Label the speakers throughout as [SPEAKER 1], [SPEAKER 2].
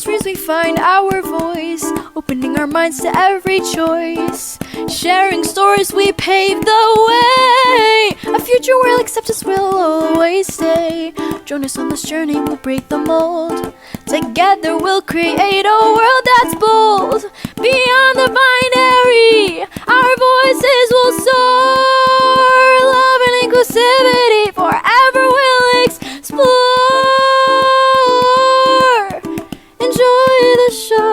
[SPEAKER 1] mysteries we find our voice, opening our minds to every choice, sharing stories we pave the way, a future where acceptance will always stay. Join us on this journey, we'll break the mold. Together we'll create a world that's bold. Beyond the binary, our voices will soar. Love and inclusivity forever will explore. Enjoy the show.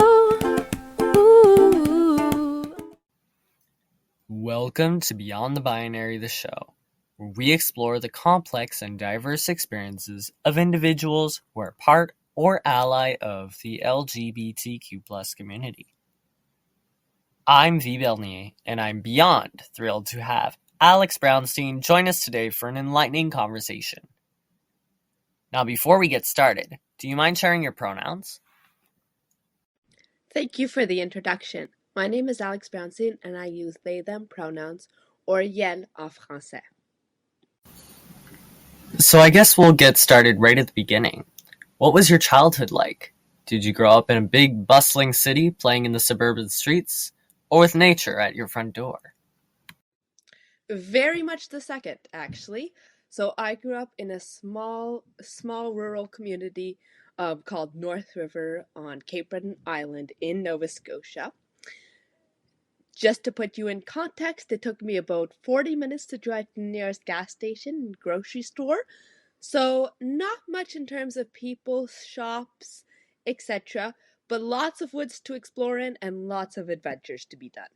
[SPEAKER 1] Ooh.
[SPEAKER 2] Welcome to Beyond the Binary, the show, where we explore the complex and diverse experiences of individuals who are part or ally of the LGBTQ+ community. I'm Vee L, and I'm beyond thrilled to have Alex Brownstein join us today for an enlightening conversation. Now, before we get started, do you mind sharing your pronouns?
[SPEAKER 3] Thank you for the introduction. My name is Alex Brownstein, and I use they/them pronouns, or yel en français.
[SPEAKER 2] So I guess we'll get started right at the beginning. What was your childhood like? Did you grow up in a big, bustling city playing in the suburban streets, or with nature at your front door?
[SPEAKER 3] Very much the second, actually. So I grew up in a small rural community called North River on Cape Breton Island in Nova Scotia. Just to put you in context, it took me about 40 minutes to drive to the nearest gas station and grocery store. So not much in terms of people, shops, etc., but lots of woods to explore in and lots of adventures to be done.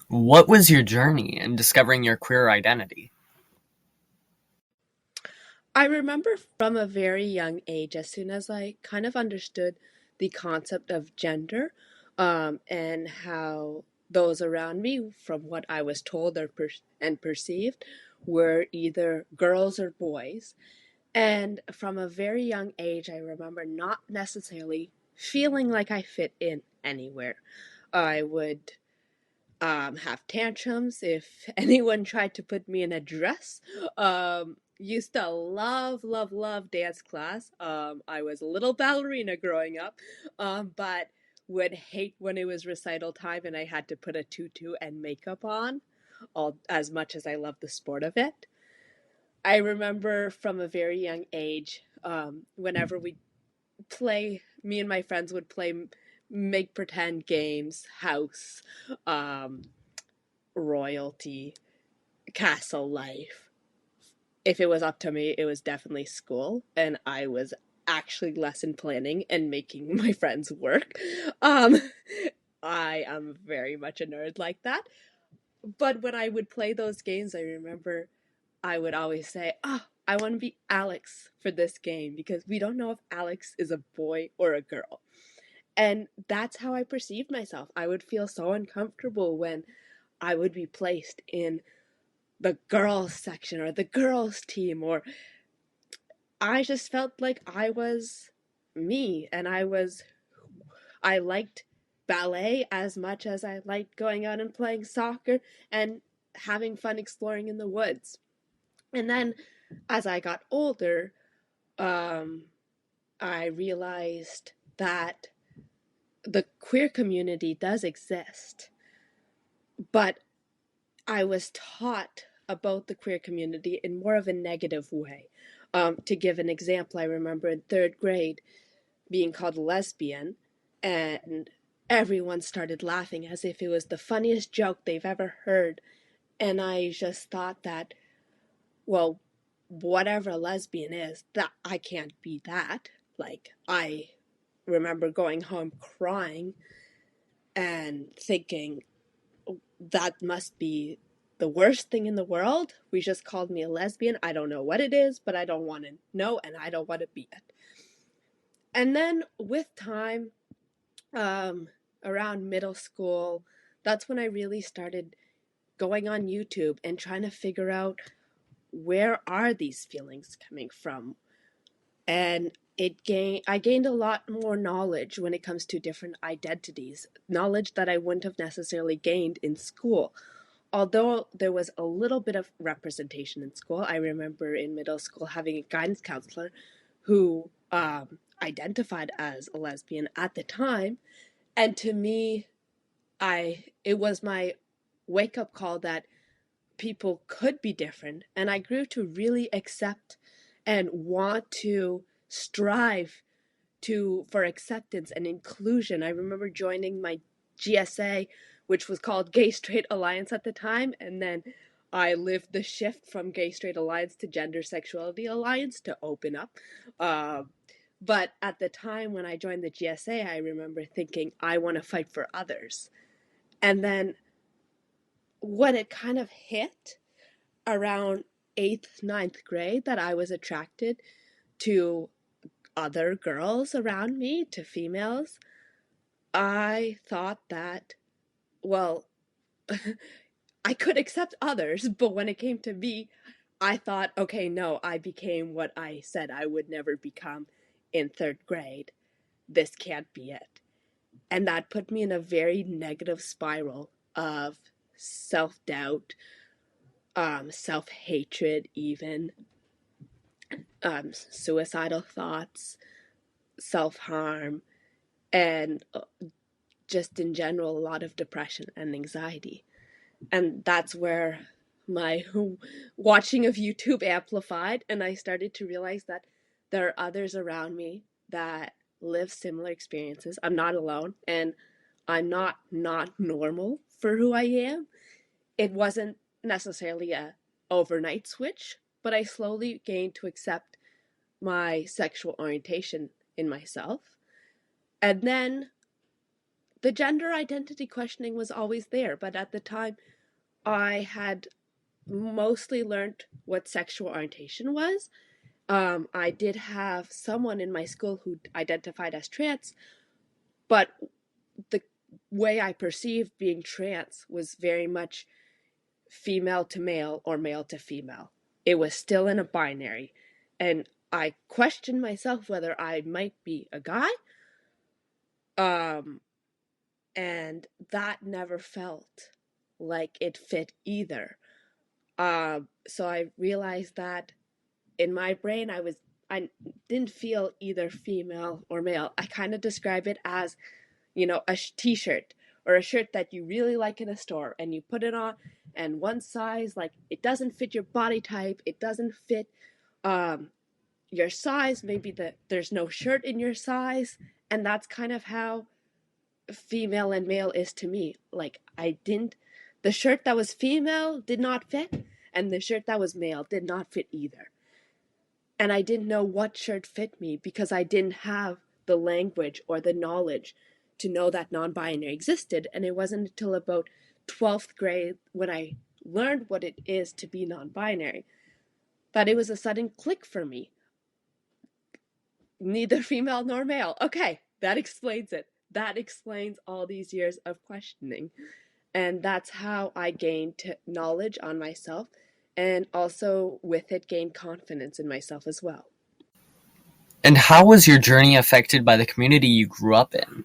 [SPEAKER 2] What was your journey in discovering your queer identity?
[SPEAKER 3] I remember from a very young age, as soon as I kind of understood the concept of gender, and how those around me, from what I was told and perceived, were either girls or boys. And from a very young age, I remember not necessarily feeling like I fit in anywhere. I would have tantrums if anyone tried to put me in a dress. Used to love dance class. I was a little ballerina growing up, but would hate when it was recital time and I had to put a tutu and makeup on, as much as I loved the sport of it. I remember from a very young age, whenever me and my friends would play make pretend games, house, royalty, castle life. If it was up to me, it was definitely school, and I was actually lesson planning and making my friends work. I am very much a nerd like that. But when I would play those games, I remember I would always say, I want to be Alex for this game, because we don't know if Alex is a boy or a girl. And that's how I perceived myself. I would feel so uncomfortable when I would be placed in the girls section or the girls team, or I just felt like I was me, and I liked ballet as much as I liked going out and playing soccer and having fun exploring in the woods. And then as I got older, I realized that the queer community does exist, but I was taught about the queer community in more of a negative way. To give an example, I remember in third grade being called a lesbian, and everyone started laughing as if it was the funniest joke they've ever heard. And I just thought that, well, whatever a lesbian is, that I can't be that. Like, I remember going home crying and thinking, that must be the worst thing in the world. We just called me a lesbian. I don't know what it is, but I don't want to know, and I don't want to be it. And then with time, around middle school, that's when I really started going on YouTube and trying to figure out, where are these feelings coming from? And I gained a lot more knowledge when it comes to different identities, knowledge that I wouldn't have necessarily gained in school. Although there was a little bit of representation in school, I remember in middle school having a guidance counselor who identified as a lesbian at the time. And to me, it was my wake up call that people could be different, and I grew to really accept and want to strive to for acceptance and inclusion. I remember joining my GSA, which was called Gay Straight Alliance at the time, and then I lived the shift from Gay Straight Alliance to Gender Sexuality Alliance to open up. But at the time when I joined the GSA, I remember thinking, I want to fight for others. And then when it kind of hit around 8th, ninth grade, that I was attracted to other girls around me, to females, I thought that, well, I could accept others, but when it came to me, I thought, okay, no, I became what I said I would never become in 3rd grade. This can't be it. And that put me in a very negative spiral of self-doubt, self-hatred even, suicidal thoughts, self-harm, and just in general, a lot of depression and anxiety. And that's where my watching of YouTube amplified, and I started to realize that there are others around me that live similar experiences. I'm not alone, and I'm not normal for who I am. It wasn't necessarily a overnight switch, but I slowly gained to accept my sexual orientation in myself. And then the gender identity questioning was always there, but at the time I had mostly learned what sexual orientation was. I did have someone in my school who identified as trans, but the way I perceived being trans was very much female to male or male to female. It was still in a binary. And I questioned myself whether I might be a guy. Um, and that never felt like it fit either. So I realized that in my brain, I didn't feel either female or male. I kind of describe it as, a t-shirt or a shirt that you really like in a store, and you put it on, and one size, like, it doesn't fit your body type, it doesn't fit your size, maybe there's no shirt in your size, and that's kind of how female and male is to me. Like, the shirt that was female did not fit, and the shirt that was male did not fit either. And I didn't know what shirt fit me because I didn't have the language or the knowledge to know that non-binary existed. And it wasn't until about 12th grade when I learned what it is to be non-binary that it was a sudden click for me. Neither female nor male. Okay, that explains it. That explains all these years of questioning. And that's how I gained knowledge on myself, and also with it gained confidence in myself as well.
[SPEAKER 2] And how was your journey affected by the community you grew up in?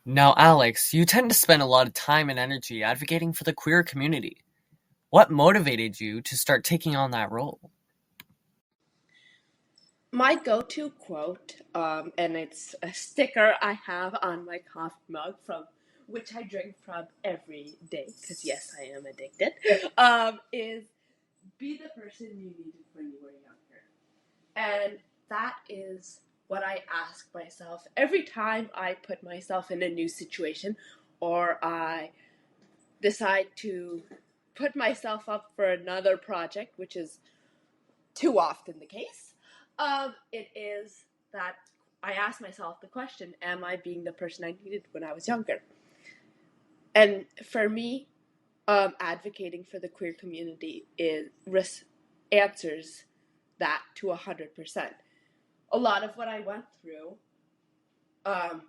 [SPEAKER 2] Now, Alex, you tend to spend a lot of time and energy advocating for the queer community. What motivated you to start taking on that role?
[SPEAKER 3] My go-to quote, and it's a sticker I have on my coffee mug from which I drink from every day, because yes, I am addicted, is be the person you needed when you were younger. And that is what I ask myself every time I put myself in a new situation or I decide to put myself up for another project, which is too often the case. It is that I ask myself the question, am I being the person I needed when I was younger? And for me, advocating for the queer community answers that to 100%. A lot of what I went through,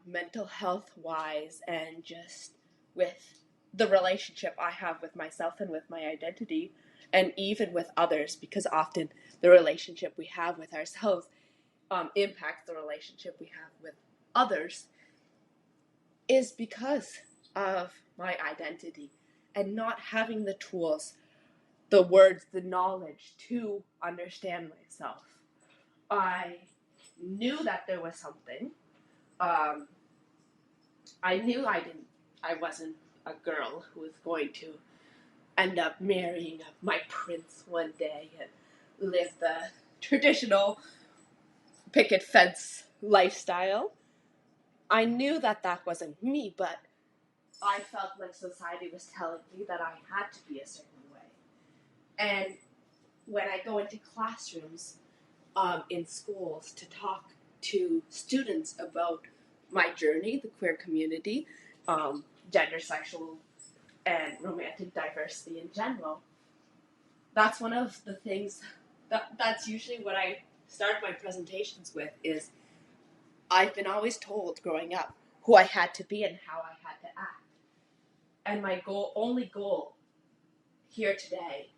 [SPEAKER 3] mental health wise, and just with the relationship I have with myself and with my identity, and even with others, because often the relationship we have with ourselves impacts the relationship we have with others, is because of my identity and not having the tools, the words, the knowledge to understand myself. I knew that there was something. Um, I knew I wasn't a girl who was going to end up marrying my prince one day and live the traditional picket fence lifestyle. I knew that that wasn't me, but I felt like society was telling me that I had to be a certain way. And when I go into classrooms in schools to talk to students about my journey, the queer community, gender, sexual, and romantic diversity in general, that's one of the things that's usually what I start my presentations with is I've been always told growing up who I had to be and how I had to act. And my only goal here today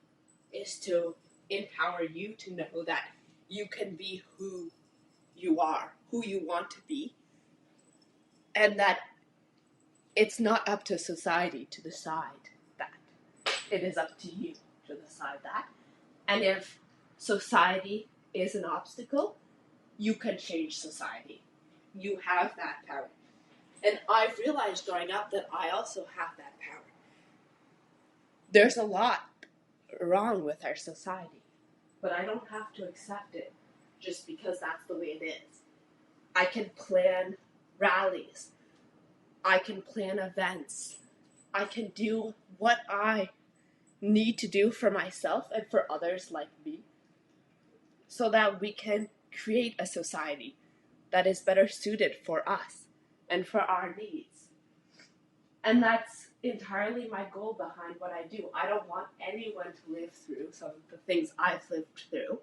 [SPEAKER 3] is to empower you to know that you can be who you are, who you want to be, and that it's not up to society to decide that. It is up to you to decide that. And if society is an obstacle, you can change society. You have that power. And I've realized growing up that I also have that power. There's a lot wrong with our society, but I don't have to accept it just because that's the way it is. I can plan rallies. I can plan events. I can do what I need to do for myself and for others like me so that we can create a society that is better suited for us and for our needs. And that's entirely my goal behind what I do. I don't want anyone to live through some of the things I've lived through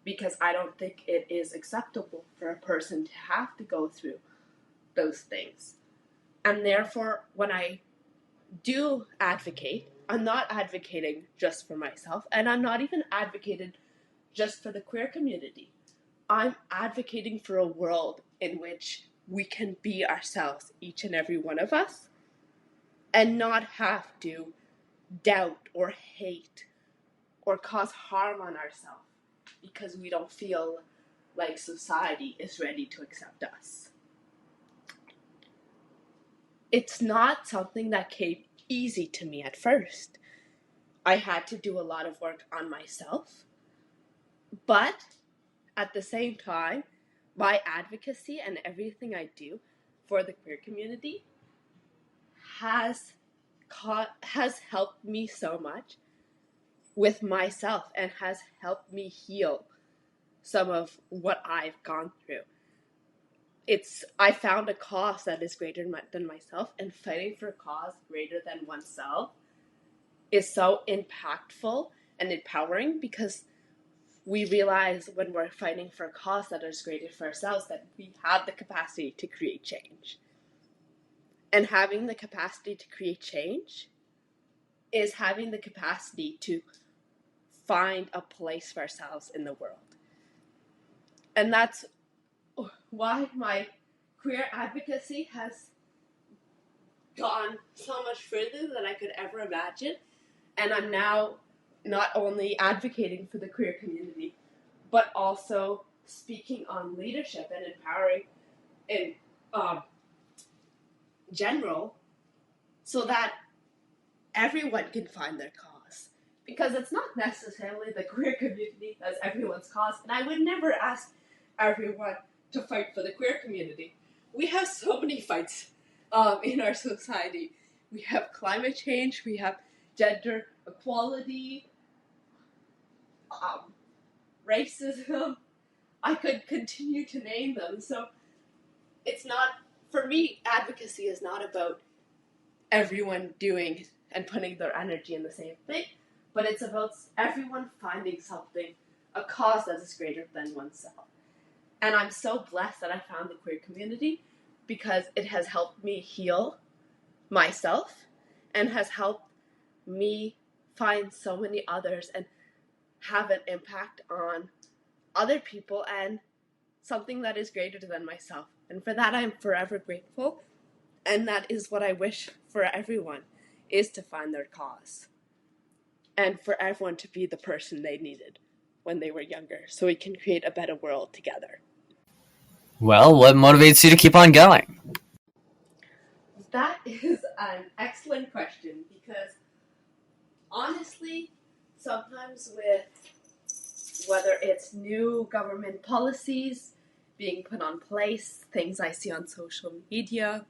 [SPEAKER 3] because I don't think it is acceptable for a person to have to go through those things. And therefore, when I do advocate, I'm not advocating just for myself, and I'm not even advocating just for the queer community. I'm advocating for a world in which we can be ourselves, each and every one of us, and not have to doubt or hate or cause harm on ourselves because we don't feel like society is ready to accept us. It's not something that came easy to me at first. I had to do a lot of work on myself, but at the same time, my advocacy and everything I do for the queer community has helped me so much with myself and has helped me heal some of what I've gone through. I found a cause that is greater than myself, and fighting for a cause greater than oneself is so impactful and empowering because we realize when we're fighting for a cause that is greater for ourselves that we have the capacity to create change. And having the capacity to create change is having the capacity to find a place for ourselves in the world. And that's why my queer advocacy has gone so much further than I could ever imagine. And I'm now not only advocating for the queer community, but also speaking on leadership and empowering in general, so that everyone can find their cause. Because it's not necessarily the queer community that's everyone's cause, and I would never ask everyone to fight for the queer community. We have so many fights in our society. We have climate change, we have gender equality, racism. I could continue to name them. So it's not, for me, advocacy is not about everyone doing and putting their energy in the same thing, but it's about everyone finding something, a cause that is greater than oneself. And I'm so blessed that I found the queer community, because it has helped me heal myself and has helped me find so many others and have an impact on other people and something that is greater than myself. And for that, I'm forever grateful. And that is what I wish for everyone, is to find their cause. And for everyone to be the person they needed when they were younger, so we can create a better world together.
[SPEAKER 2] Well, what motivates you to keep on going?
[SPEAKER 3] That is an excellent question, because honestly, sometimes with whether it's new government policies being put on place, things I see on social media,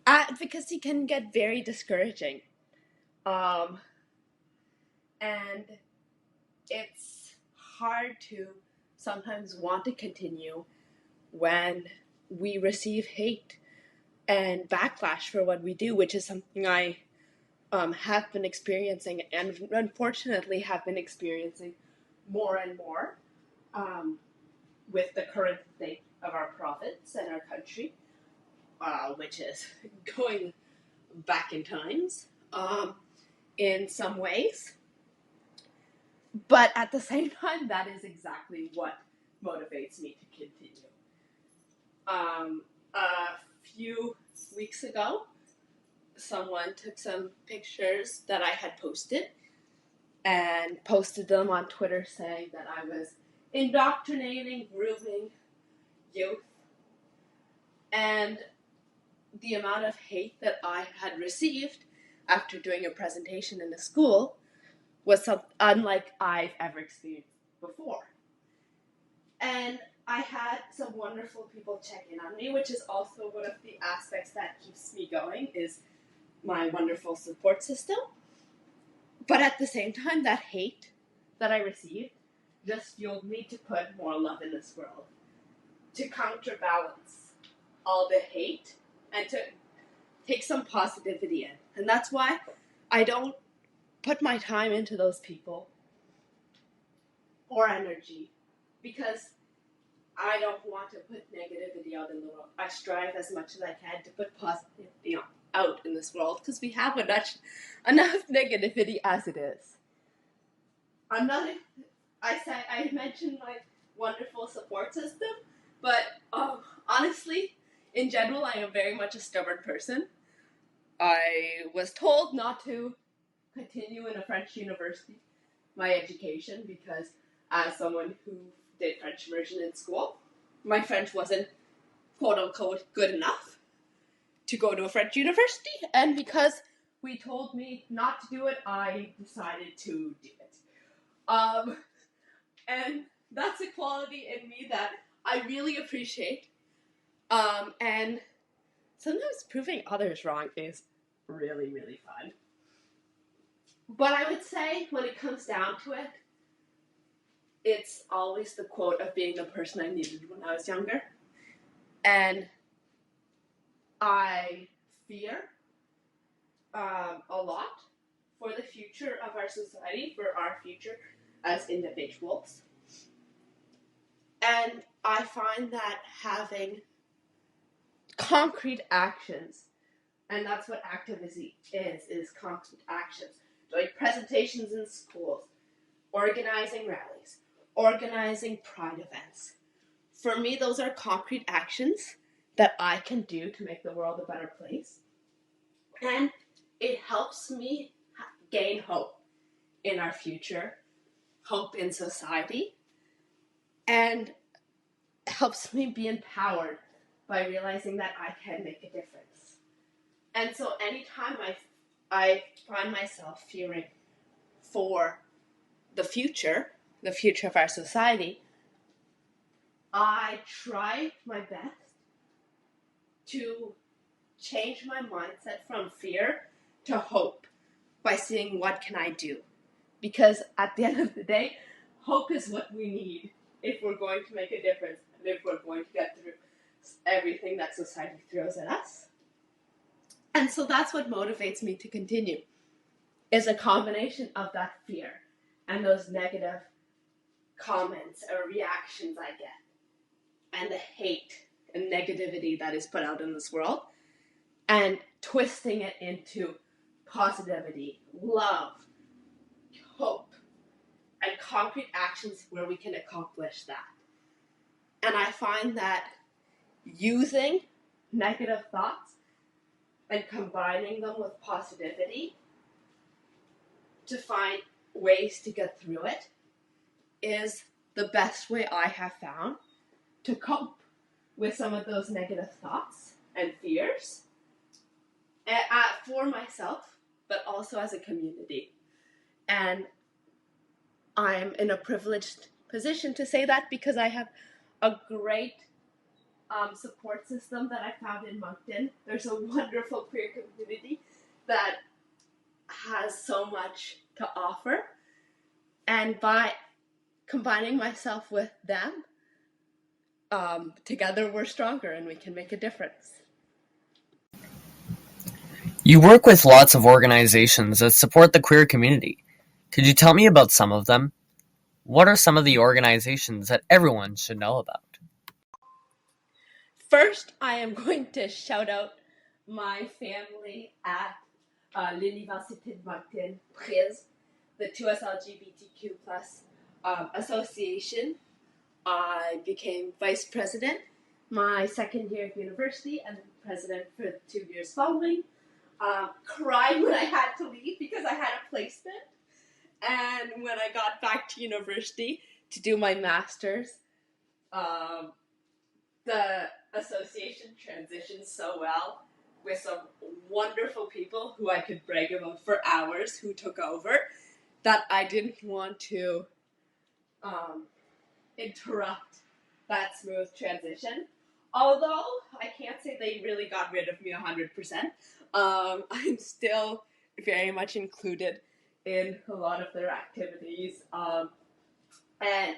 [SPEAKER 3] advocacy can get very discouraging. And it's hard to sometimes want to continue when we receive hate and backlash for what we do, which is something I have been experiencing, and unfortunately have been experiencing more and more with the current state of our province and our country, which is going back in times in some ways. But at the same time, that is exactly what motivates me to continue. A few weeks ago, someone took some pictures that I had posted and posted them on Twitter, saying that I was indoctrinating, grooming youth. And the amount of hate that I had received after doing a presentation in a school was unlike I've ever experienced before. And I had some wonderful people check in on me, which is also one of the aspects that keeps me going, is my wonderful support system. But at the same time, that hate that I received just fueled me to put more love in this world, to counterbalance all the hate and to take some positivity in. And that's why I don't put my time into those people or energy, because I don't want to put negativity out in the world. I strive as much as I can to put positivity out in this world, because we have enough negativity as it is. I mentioned my wonderful support system, but honestly, in general, I am very much a stubborn person. I was told not to continue in a French university, my education, because as someone who did French immersion in school, my French wasn't quote-unquote good enough to go to a French university, and because we told me not to do it, I decided to do it. And that's a quality in me that I really appreciate. And sometimes proving others wrong is really, really fun. But I would say, when it comes down to it, it's always the quote of being the person I needed when I was younger. And I fear a lot for the future of our society, for our future as individuals. And I find that having concrete actions, and that's what activism is concrete actions. Doing presentations in schools, organizing rallies, organizing pride events. For me, those are concrete actions that I can do to make the world a better place. And it helps me gain hope in our future, hope in society, and helps me be empowered by realizing that I can make a difference. And so anytime I find myself fearing for the future of our society, I try my best to change my mindset from fear to hope by seeing what can I do. Because at the end of the day, hope is what we need if we're going to make a difference and if we're going to get through everything that society throws at us. And so that's what motivates me to continue, is a combination of that fear and those negative comments or reactions I get, and the hate and negativity that is put out in this world, and twisting it into positivity, love, hope, and concrete actions where we can accomplish that. And I find that using negative thoughts and combining them with positivity to find ways to get through it is the best way I have found to cope with some of those negative thoughts and fears for myself, but also as a community. And I'm in a privileged position to say that because I have a great support system that I found in Moncton. There's a wonderful queer community that has so much to offer. And by combining myself with them, together we're stronger and we can make a difference.
[SPEAKER 2] You work with lots of organizations that support the queer community. Could you tell me about some of them? What are some of the organizations that everyone should know about?
[SPEAKER 3] First, I am going to shout out my family at l'Université de Moncton, PRIS, the 2S LGBTQ plus association. I became vice president my second year of university and president for the 2 years following. Cried when I had to leave because I had a placement. And when I got back to university to do my master's, the association transitioned so well with some wonderful people who I could brag about for hours who took over that I didn't want to interrupt that smooth transition. Although I can't say they really got rid of me 100%. I'm still very much included in a lot of their activities and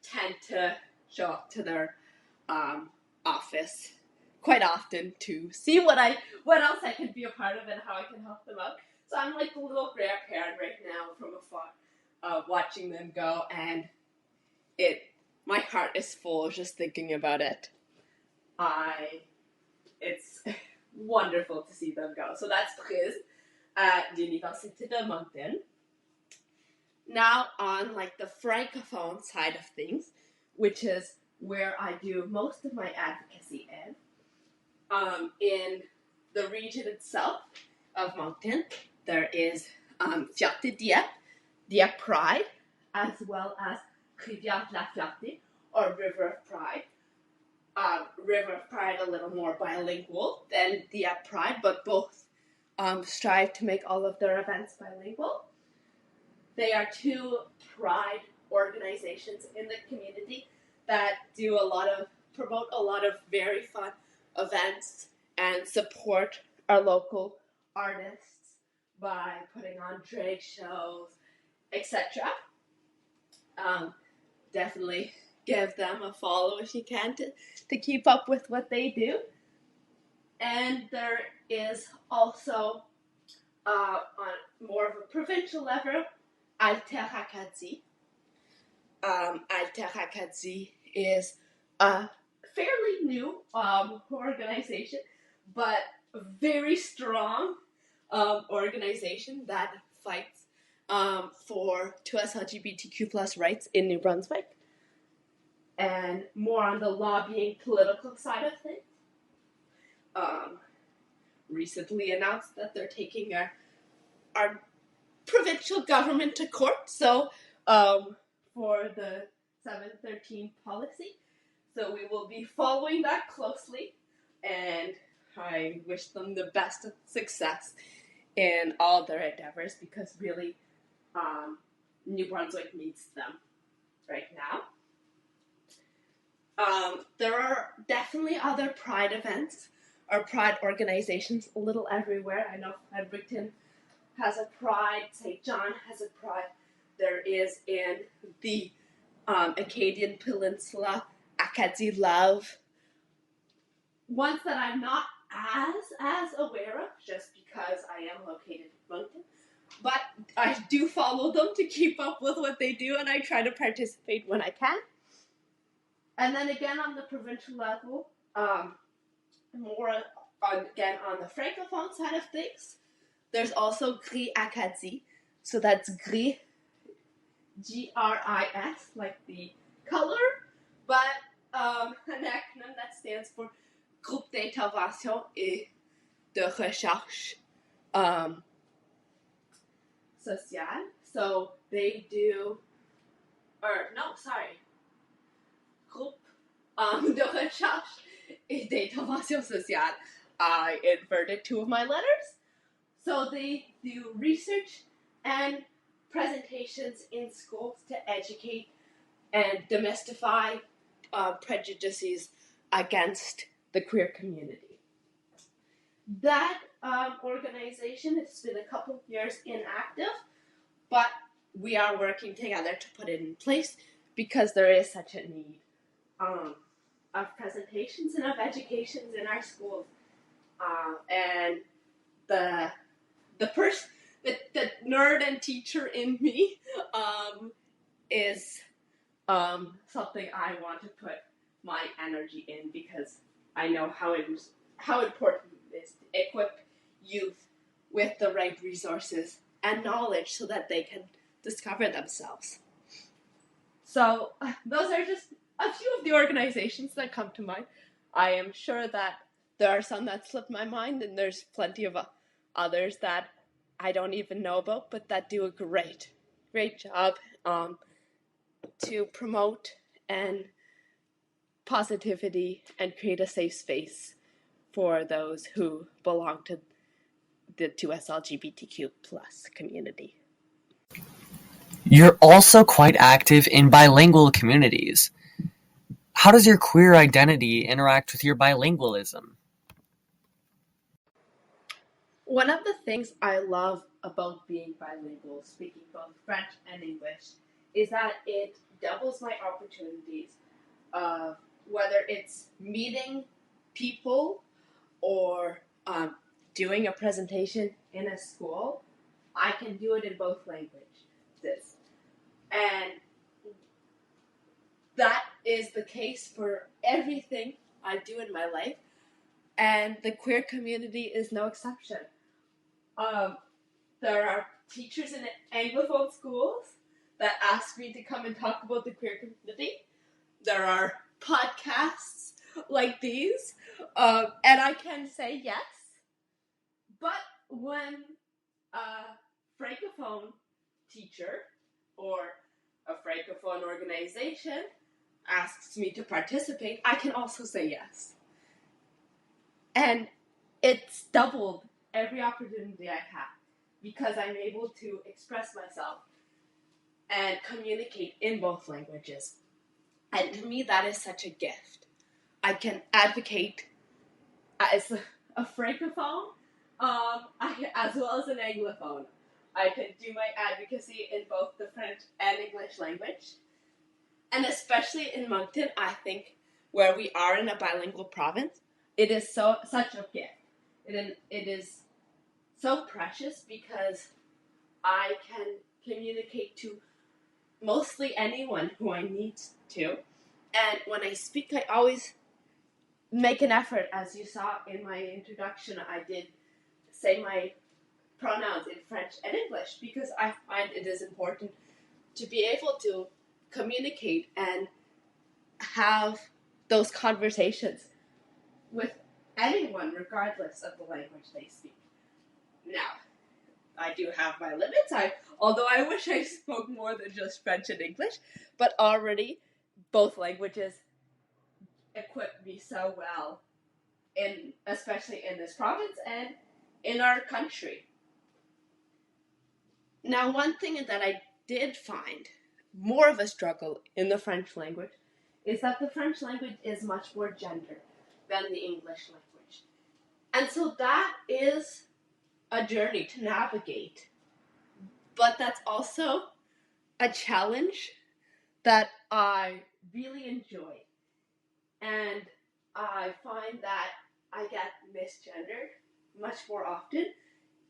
[SPEAKER 3] tend to show up to their office quite often to see what else I can be a part of and how I can help them out. So I'm like a little grandparent right now from afar, watching them go, and my heart is full just thinking about it. It's wonderful to see them go. So that's Prise at l'Université de Moncton. Now on like the francophone side of things, which is where I do most of my advocacy in the region itself of Moncton, there is Fierté Dieppe Pride, as well as Rivière de la Fierté, or River of Pride. River of Pride a little more bilingual than Dieppe Pride, but both strive to make all of their events bilingual. They are two pride organizations in the community that promote a lot of very fun events and support our local artists by putting on drag shows, etc. Definitely give them a follow if you can to keep up with what they do. And there is also, on more of a provincial level, Alter Acadie. Alter Acadie is a fairly new organization, but a very strong organization that fights for 2S LGBTQ plus rights in New Brunswick, and more on the lobbying political side of things. recently announced that they're taking our provincial government to court. So for the 713 policy. So we will be following that closely, and I wish them the best of success in all their endeavors, because really New Brunswick needs them right now. There are definitely other Pride events or Pride organizations a little everywhere. I know Fredericton has a Pride, St. John has a Pride. There is in the Acadian Peninsula, Acadie Love. Ones that I'm not as aware of, just because I am located in Moncton. But I do follow them to keep up with what they do, and I try to participate when I can. And then again on the provincial level, more on the francophone side of things, there's also Gris Acadie. So that's Gris, Gris, like the color, but an acronym that stands for Groupe d'intervention et de recherche sociale. So they do, Groupe de recherche et d'intervention sociale. I inverted two of my letters. So they do research and presentations in schools to educate and demystify prejudices against the queer community. That organization has been a couple of years inactive, but we are working together to put it in place, because there is such a need of presentations and of educations in our schools. And the nerd and teacher in me is something I want to put my energy in, because I know how important it is to equip youth with the right resources and knowledge so that they can discover themselves. So those are just a few of the organizations that come to mind. I am sure that there are some that slipped my mind, and there's plenty of others that I don't even know about, but that do a great job to promote and positivity and create a safe space for those who belong to the 2S LGBTQ plus community.
[SPEAKER 2] You're also quite active in bilingual communities. How does your queer identity interact with your bilingualism?
[SPEAKER 3] One of the things I love about being bilingual, speaking both French and English, is that it doubles my opportunities of whether it's meeting people or doing a presentation in a school. I can do it in both languages. And that is the case for everything I do in my life. And the queer community is no exception. There are teachers in Anglophone schools that ask me to come and talk about the queer community. There are podcasts like these, and I can say yes. But when a Francophone teacher or a Francophone organization asks me to participate, I can also say yes. And it's doubled every opportunity I have, because I'm able to express myself and communicate in both languages. And to me, that is such a gift. I can advocate as a Francophone, as well as an Anglophone. I can do my advocacy in both the French and English language. And especially in Moncton, I think, where we are in a bilingual province, it is such a gift. It is so precious, because I can communicate to mostly anyone who I need to. And when I speak, I always make an effort. As you saw in my introduction, I did say my pronouns in French and English, because I find it is important to be able to communicate and have those conversations with anyone regardless of the language they speak. Now, I do have my limits, although I wish I spoke more than just French and English, but already both languages equip me so well, especially in this province and in our country. Now, one thing that I did find more of a struggle in the French language is that the French language is much more gendered than the English language. And so that is a journey to navigate. But that's also a challenge that I really enjoy. And I find that I get misgendered much more often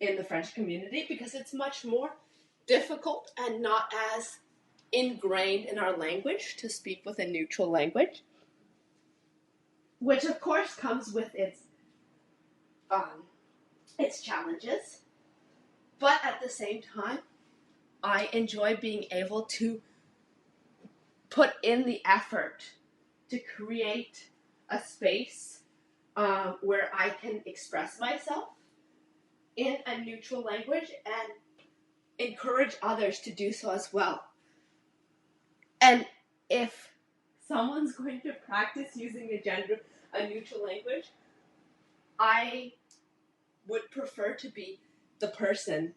[SPEAKER 3] in the French community because it's much more difficult and not as ingrained in our language to speak with a neutral language, which of course comes with its challenges. But at the same time, I enjoy being able to put in the effort to create a space where I can express myself in a neutral language and encourage others to do so as well. And if someone's going to practice using a neutral language, I would prefer to be the person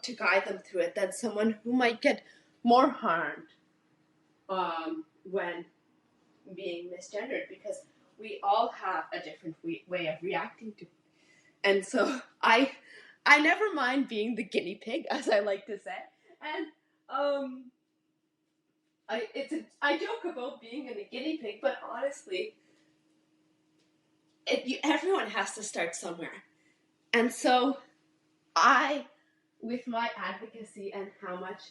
[SPEAKER 3] to guide them through it than someone who might get more harmed when being misgendered, because we all have a different way of reacting to it. And so I never mind being the guinea pig, as I like to say. And I joke about being a guinea pig, but honestly, everyone has to start somewhere. And so with my advocacy and how much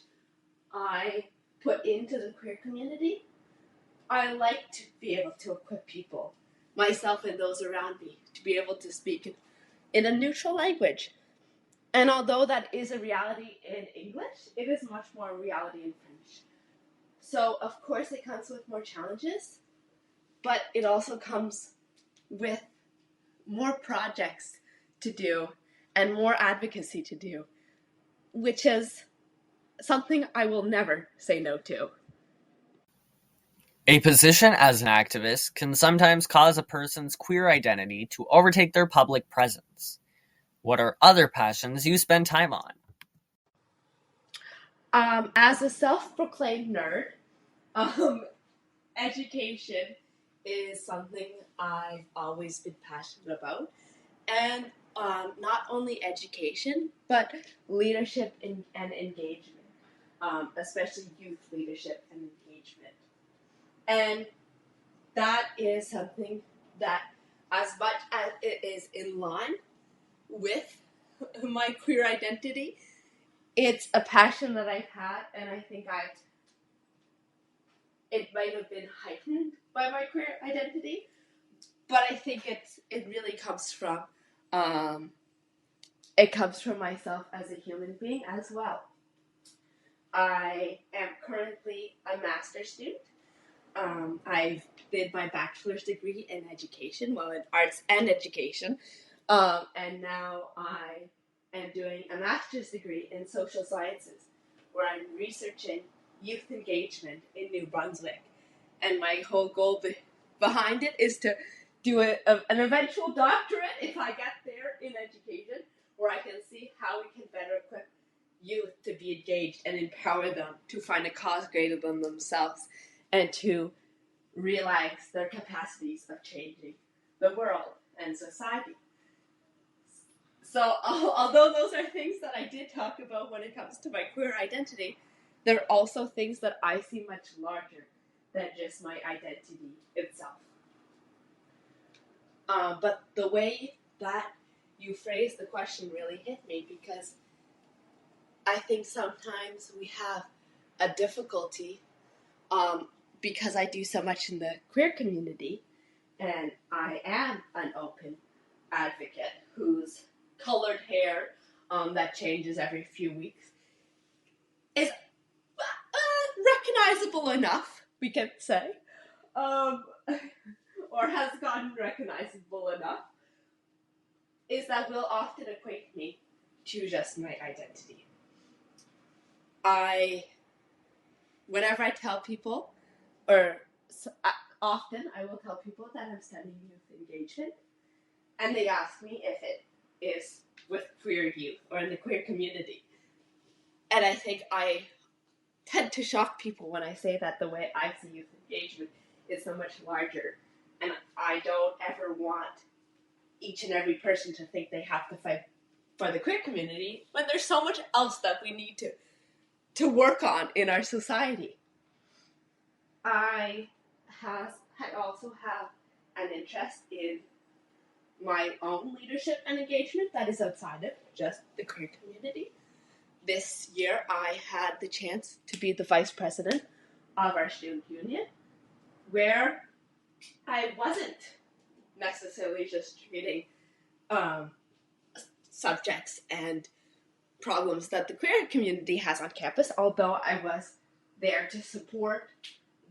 [SPEAKER 3] I put into the queer community, I like to be able to equip people, myself and those around me, to be able to speak in a neutral language. And although that is a reality in English, it is much more a reality in French. So, of course, it comes with more challenges, but it also comes with more projects to do and more advocacy to do, which is something I will never say no to.
[SPEAKER 2] A position as an activist can sometimes cause a person's queer identity to overtake their public presence. What are other passions you spend time on?
[SPEAKER 3] As a self-proclaimed nerd, education is something I've always been passionate about. And not only education, but leadership and engagement, especially youth leadership and engagement. And that is something that, as much as it is in line with my queer identity, it's a passion that I've had, and I think it might have been heightened by my queer identity, but I think it really comes from myself as a human being as well. I am currently a master's student. I did my bachelor's degree in education, in arts and education, and now I am doing a master's degree in social sciences, where I'm researching youth engagement in New Brunswick. And my whole goal behind it is to do an eventual doctorate, if I get there, in education, where I can see how we can better equip youth to be engaged and empower them to find a cause greater than themselves and to realize their capacities of changing the world and society. So, although those are things that I did talk about when it comes to my queer identity, there are also things that I see much larger than just my identity itself. But the way that you phrased the question really hit me, because I think sometimes we have a difficulty because I do so much in the queer community, and I am an open advocate whose colored hair that changes every few weeks is recognizable enough, we can say, or has gotten recognizable enough. is that will often equate me to just my identity. Whenever I tell people, often I will tell people that I'm studying youth engagement, and they ask me if it is with queer youth or in the queer community. And I think I tend to shock people when I say that the way I see youth engagement is so much larger. And I don't ever want each and every person to think they have to fight for the queer community when there's so much else that we need to work on in our society. I also have an interest in my own leadership and engagement that is outside of just the queer community. This year I had the chance to be the vice president of our student union, where I wasn't necessarily just treating subjects and problems that the queer community has on campus, although I was there to support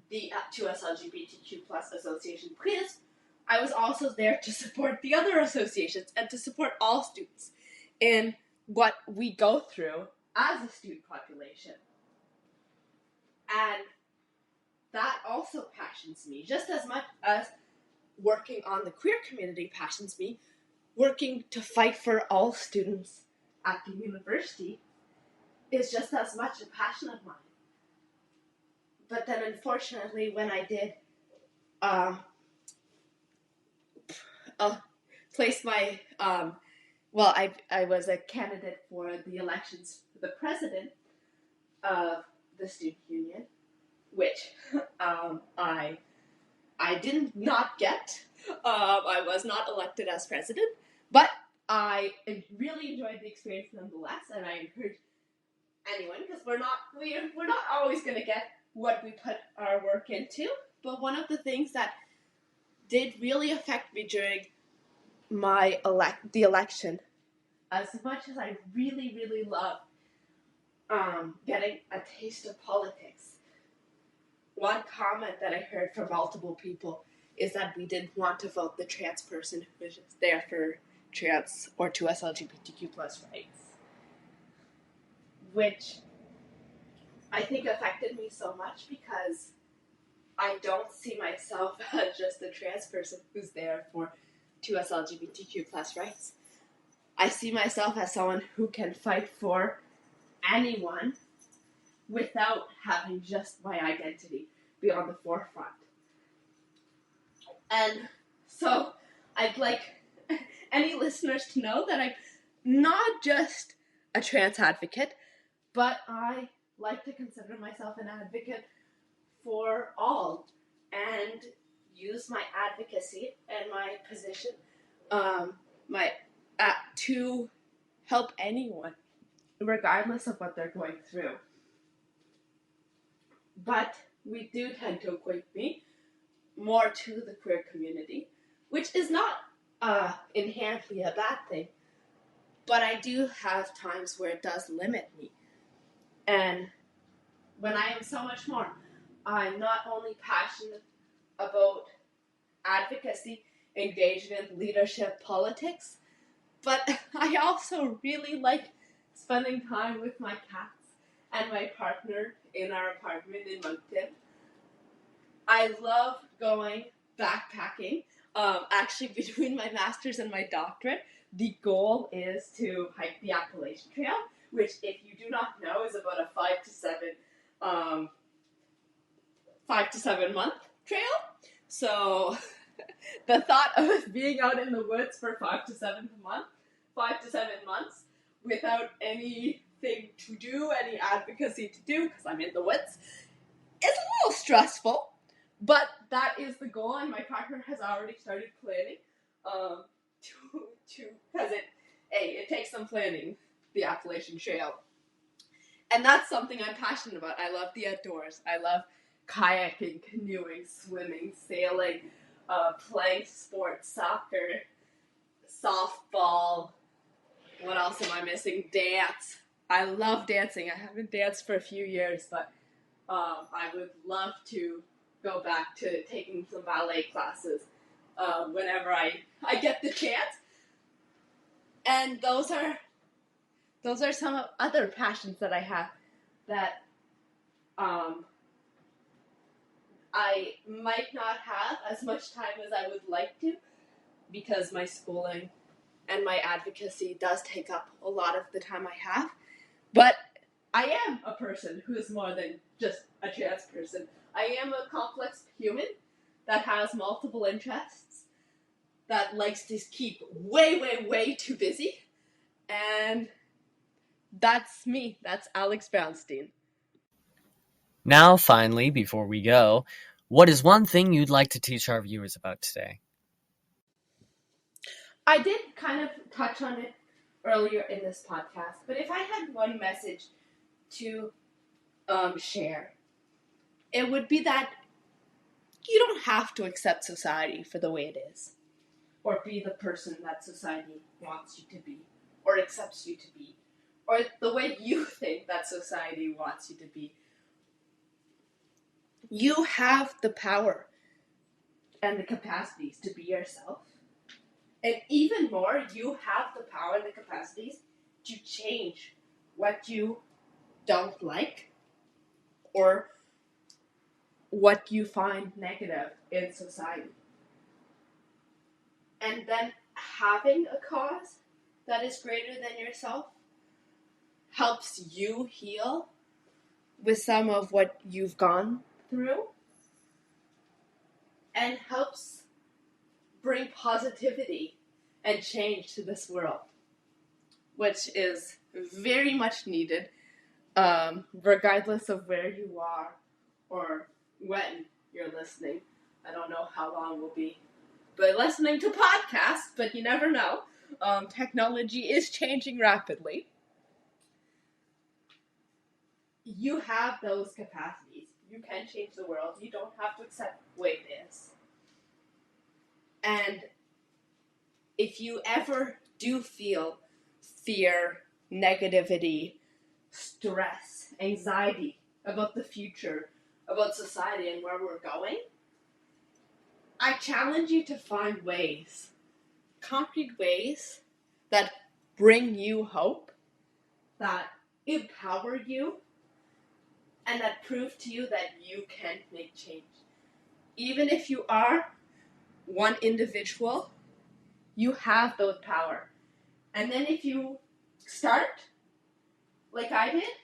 [SPEAKER 3] the 2S LGBTQ plus association Dupuis. I was also there to support the other associations and to support all students in what we go through as a student population. And that also passions me, just as much as working on the queer community passions me. Working to fight for all students at the university is just as much a passion of mine. But then unfortunately when I did place my, I was a candidate for the elections for the president of the student union, which I did not get. I was not elected as president, but I really enjoyed the experience nonetheless, and I encourage anyone, because we're not always going to get what we put our work into. But one of the things that did really affect me during my the election, as much as I really love getting a taste of politics, one comment that I heard from multiple people is that we didn't want to vote the trans person who was just there for trans or 2S LGBTQ plus rights, which I think affected me so much because I don't see myself as just a trans person who's there for 2S LGBTQ plus rights. I see myself as someone who can fight for anyone without having just my identity be on the forefront. And so I'd like any listeners to know that I'm not just a trans advocate, but I like to consider myself an advocate for all and use my advocacy and my position to help anyone, regardless of what they're going through. But we do tend to equate me more to the queer community, which is not inherently a bad thing, but I do have times where it does limit me. And when I am so much more, I'm not only passionate about advocacy, engagement, leadership, politics, but I also really like spending time with my cats and my partner in our apartment in Moncton. I love going backpacking. Actually, between my master's and my doctorate, the goal is to hike the Appalachian Trail, which, if you do not know, is about a 5 to 7 month trail. So the thought of being out in the woods for 5 to 7 months without anything to do, any advocacy to do, because I'm in the woods, is a little stressful. But that is the goal, and my partner has already started planning because it takes some planning, the Appalachian Trail. And that's something I'm passionate about. I love the outdoors. I love kayaking, canoeing, swimming, sailing, playing sports, soccer, softball. What else am I missing? Dance. I love dancing. I haven't danced for a few years, but I would love to go back to taking some ballet classes whenever I get the chance. And those are some other passions that I have that I might not have as much time as I would like to, because my schooling and my advocacy does take up a lot of the time I have. But I am a person who is more than just a trans person. I am a complex human that has multiple interests, that likes to keep way, way, way too busy. And that's me. That's Alex Brownstein.
[SPEAKER 2] Now, finally, before we go, what is one thing you'd like to teach our viewers about today?
[SPEAKER 3] I did kind of touch on it earlier in this podcast, but if I had one message to share, it would be that you don't have to accept society for the way it is, or be the person that society wants you to be, or accepts you to be, or the way you think that society wants you to be. You have the power and the capacities to be yourself. And even more, you have the power and the capacities to change what you don't like or what you find negative in society. And then having a cause that is greater than yourself helps you heal with some of what you've gone through, and helps bring positivity and change to this world, which is very much needed, regardless of where you are or when you're listening. I don't know how long we'll be listening to podcasts, but you never know. Technology is changing rapidly. You have those capacities. You can change the world. You don't have to accept the way it is. And if you ever do feel fear, negativity, stress, anxiety about the future, about society and where we're going, I challenge you to find ways, concrete ways, that bring you hope, that empower you, and that prove to you that you can make change. Even if you are one individual, you have those power. And then if you start, like I did,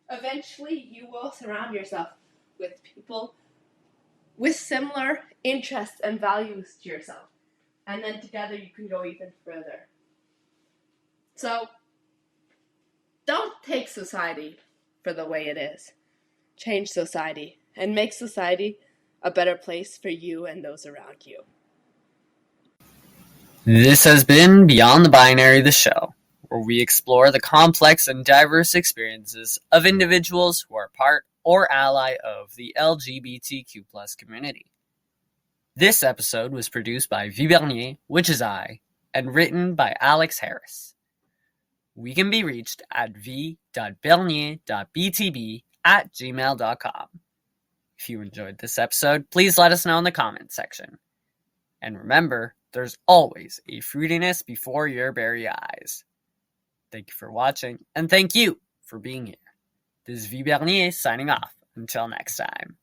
[SPEAKER 3] eventually you will surround yourself with people with similar interests and values to yourself. And then together you can go even further. So, don't take society for the way it is. Change society and make society a better place for you and those around you.
[SPEAKER 2] This has been Beyond the Binary, the show, where we explore the complex and diverse experiences of individuals who are part or ally of the LGBTQ+ community. This episode was produced by Vee, which is I, and written by Alex Harris. We can be reached at v.bernier.btb@gmail.com. If you enjoyed this episode, please let us know in the comments section. And remember, there's always a fruitiness before your very eyes. Thank you for watching, and thank you for being here. This is Vee signing off. Until next time.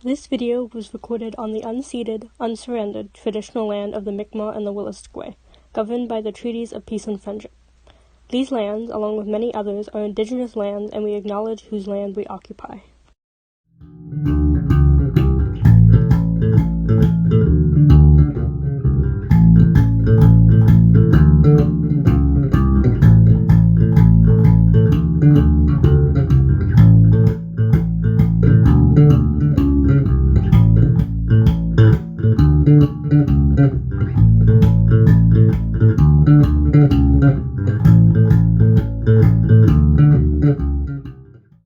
[SPEAKER 4] This video was recorded on the unceded, unsurrendered traditional land of the Mi'kmaq and the Wolastoqey, governed by the Treaties of Peace and Friendship. These lands, along with many others, are indigenous lands, and we acknowledge whose land we occupy.